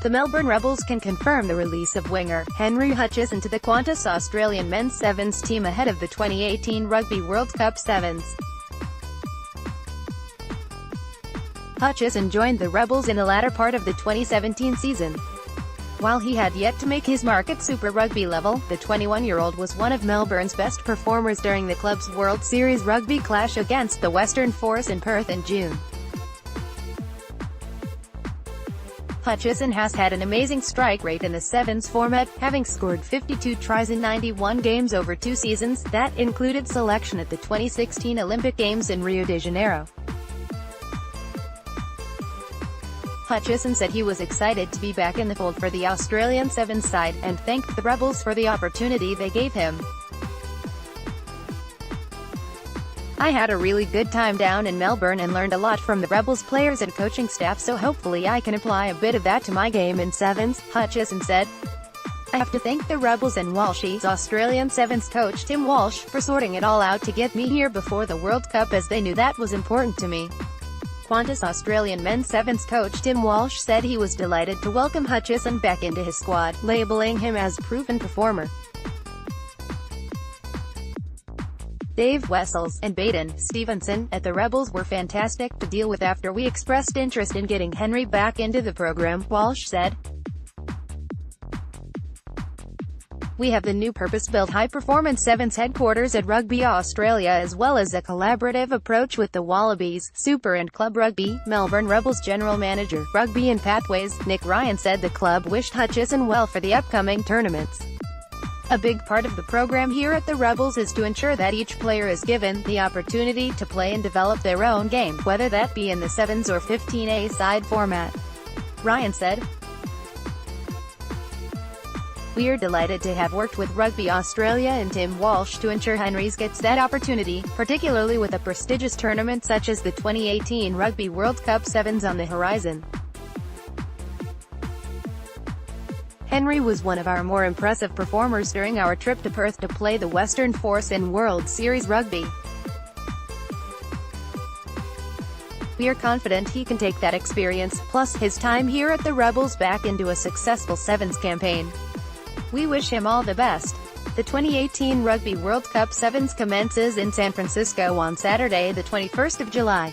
The Melbourne Rebels can confirm the release of winger Henry Hutchison to the Qantas Australian men's sevens team ahead of the 2018 Rugby World Cup Sevens. Hutchison joined the Rebels in the latter part of the 2017 season. While he had yet to make his mark at Super Rugby level, the 21-year-old was one of Melbourne's best performers during the club's World Series Rugby clash against the Western Force in Perth in June. Hutchison has had an amazing strike rate in the sevens format, having scored 52 tries in 91 games over 2 seasons, that included selection at the 2016 Olympic Games in Rio de Janeiro. Hutchison said he was excited to be back in the fold for the Australian Sevens side, and thanked the Rebels for the opportunity they gave him. "I had a really good time down in Melbourne and learned a lot from the Rebels players and coaching staff, so hopefully I can apply a bit of that to my game in sevens," Hutchison said. "I have to thank the Rebels and Walsh's Australian Sevens coach Tim Walsh for sorting it all out to get me here before the World Cup, as they knew that was important to me." Qantas Australian men's sevens coach Tim Walsh said he was delighted to welcome Hutchison back into his squad, labeling him as proven performer. "Dave Wessels and Baden Stevenson at the Rebels were fantastic to deal with after we expressed interest in getting Henry back into the program," Walsh said. "We have the new purpose-built high-performance sevens headquarters at Rugby Australia, as well as a collaborative approach with the Wallabies, Super and Club Rugby." Melbourne Rebels General Manager, Rugby and Pathways, Nick Ryan said the club wished Hutchison well for the upcoming tournaments. "A big part of the program here at the Rebels is to ensure that each player is given the opportunity to play and develop their own game, whether that be in the sevens or 15A-side format," Ryan said. "We're delighted to have worked with Rugby Australia and Tim Walsh to ensure Henry's gets that opportunity, particularly with a prestigious tournament such as the 2018 Rugby World Cup Sevens on the horizon. Henry was one of our more impressive performers during our trip to Perth to play the Western Force in World Series Rugby. We are confident he can take that experience, plus his time here at the Rebels, back into a successful sevens campaign. We wish him all the best." The 2018 Rugby World Cup Sevens commences in San Francisco on Saturday, the 21st of July.